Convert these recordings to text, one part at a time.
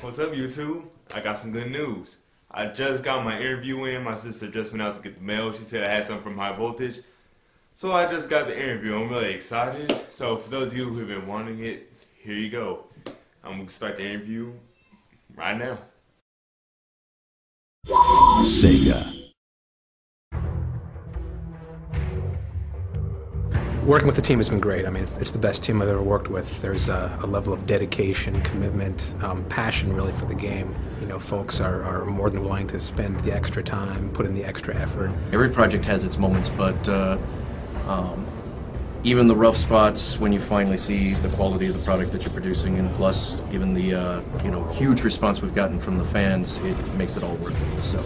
What's up, YouTube? I got some good news. I just got my interview in. My sister just went out to get the mail. She said I had something from High Voltage. So I just got the interview. I'm really excited. So for those of you who have been wanting it, here you go. I'm going to start the interview right now. Sega. Working with the team has been great. I mean, it's the best team I've ever worked with. There's a level of dedication, commitment, passion really for the game. You know, folks are more than willing to spend the extra time, put in the extra effort. Every project has its moments, but even the rough spots when you finally see the quality of the product that you're producing, and plus, given the huge response we've gotten from the fans, it makes it all worth it. So,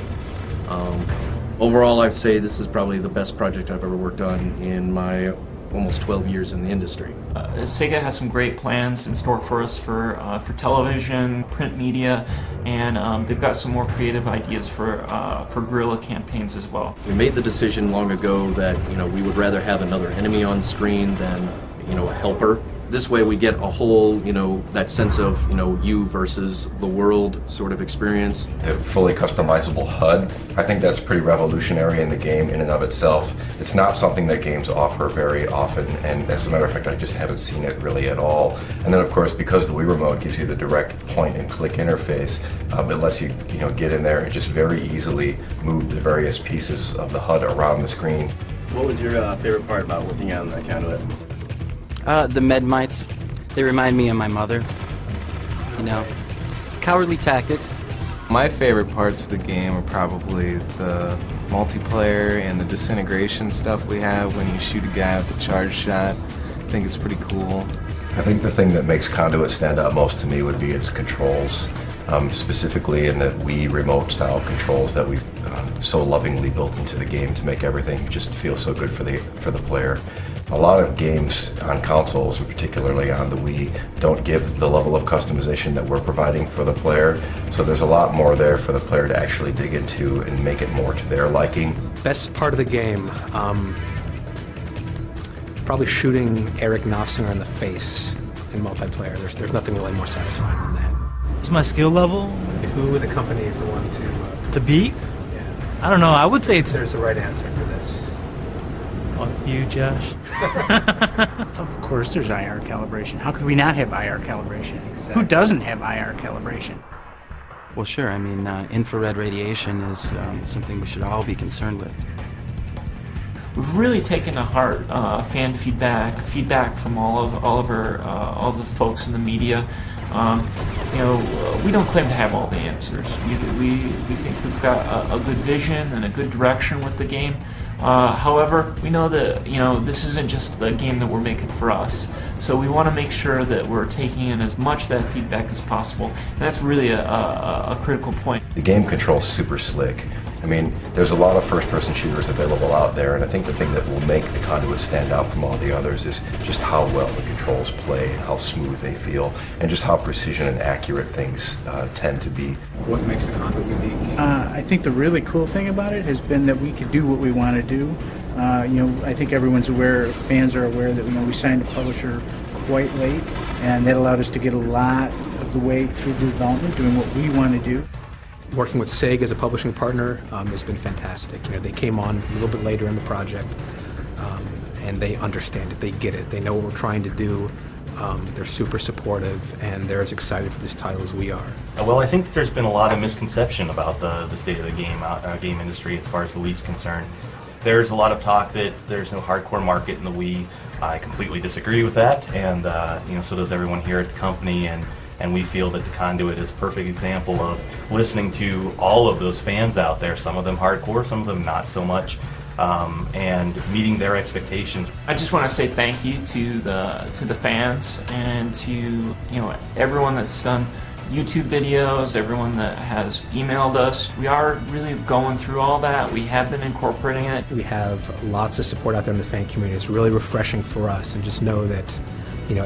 overall, I'd say this is probably the best project I've ever worked on in my almost 12 years in the industry. Sega has some great plans in store for us for television, print media, and they've got some more creative ideas for guerrilla campaigns as well. We made the decision long ago that we would rather have another enemy on screen than a helper. This way we get a whole, that sense of, you versus the world sort of experience. The fully customizable HUD, I think that's pretty revolutionary in the game in and of itself. It's not something that games offer very often, and as a matter of fact, I just haven't seen it really at all. And then of course, because the Wii Remote gives you the direct point and click interface, it lets you, get in there and just very easily move the various pieces of the HUD around the screen. What was your favorite part about working on the Conduit? The med mites. They remind me of my mother. Cowardly tactics. My favorite parts of the game are probably the multiplayer and the disintegration stuff we have when you shoot a guy with a charge shot. I think it's pretty cool. I think the thing that makes Conduit stand out most to me would be its controls, specifically in the Wii Remote style controls that we've so lovingly built into the game to make everything just feel so good for the player. A lot of games on consoles, and particularly on the Wii, don't give the level of customization that we're providing for the player, so there's a lot more there for the player to actually dig into and make it more to their liking. Best part of the game, probably shooting Eric Knopfsinger in the face in multiplayer. There's nothing really more satisfying than that. It's my skill level. Who in the company is the one to beat? Yeah. I don't know. I would say There's the right answer for this. You, Josh? Of course there's IR calibration. How could we not have IR calibration? Exactly. Who doesn't have IR calibration? Well, sure. I mean, infrared radiation is something we should all be concerned with. We've really taken to heart fan feedback from all the folks in the media. We don't claim to have all the answers. We think we've got a good vision and a good direction with the game. However, we know that this isn't just the game that we're making for us. So we want to make sure that we're taking in as much of that feedback as possible, and that's really a critical point. The game controls super slick. I mean, there's a lot of first-person shooters available out there, and I think the thing that will make the Conduit stand out from all the others is just how well the controls play, and how smooth they feel, and just how precision and accurate things tend to be. What makes the Conduit unique? I think the really cool thing about it has been that we could do what we want to do. I think everyone's aware, fans are aware that we signed a publisher quite late, and that allowed us to get a lot of the way through the development, doing what we want to do. Working with Sega as a publishing partner has been fantastic. They came on a little bit later in the project, and they understand it, they get it, they know what we're trying to do. They're super supportive, and they're as excited for this title as we are. Well, I think that there's been a lot of misconception about the state of the game industry as far as the Wii's concerned. There's a lot of talk that there's no hardcore market in the Wii. I completely disagree with that, and so does everyone here at the company. And we feel that the Conduit is a perfect example of listening to all of those fans out there, some of them hardcore, some of them not so much, and meeting their expectations. I just want to say thank you to the fans and to everyone that's done YouTube videos, everyone that has emailed us. We are really going through all that. We have been incorporating it. We have lots of support out there in the fan community. It's really refreshing for us, and just know that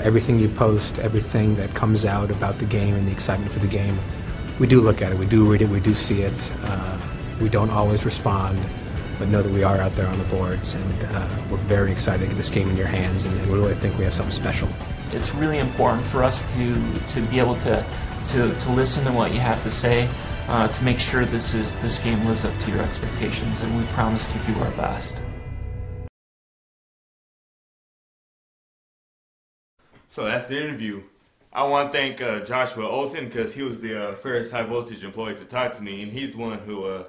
everything you post, everything that comes out about the game and the excitement for the game, we do look at it, we do read it, we do see it. We don't always respond, but know that we are out there on the boards, and we're very excited to get this game in your hands, and we really think we have something special. It's really important for us to be able to to listen to what you have to say, to make sure this game lives up to your expectations, and we promise to do our best. So that's the interview. I want to thank Joshua Olsen because he was the first high voltage employee to talk to me, and he's the one who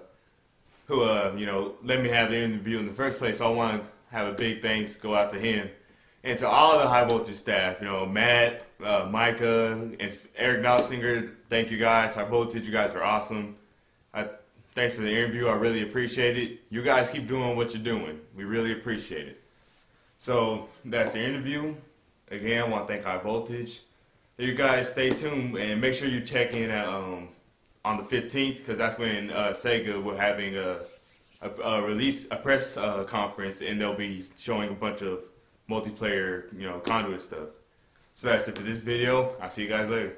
let me have the interview in the first place. So I want to have a big thanks go out to him and to all of the high voltage staff. Matt, Micah, and Eric Knopfsinger. Thank you guys. High voltage, you guys are awesome. Thanks for the interview. I really appreciate it. You guys keep doing what you're doing. We really appreciate it. So that's the interview. Again, I want to thank High Voltage. You guys stay tuned and make sure you check in on the 15th because that's when Sega will having a press conference, and they'll be showing a bunch of multiplayer, Conduit stuff. So that's it for this video. I'll see you guys later.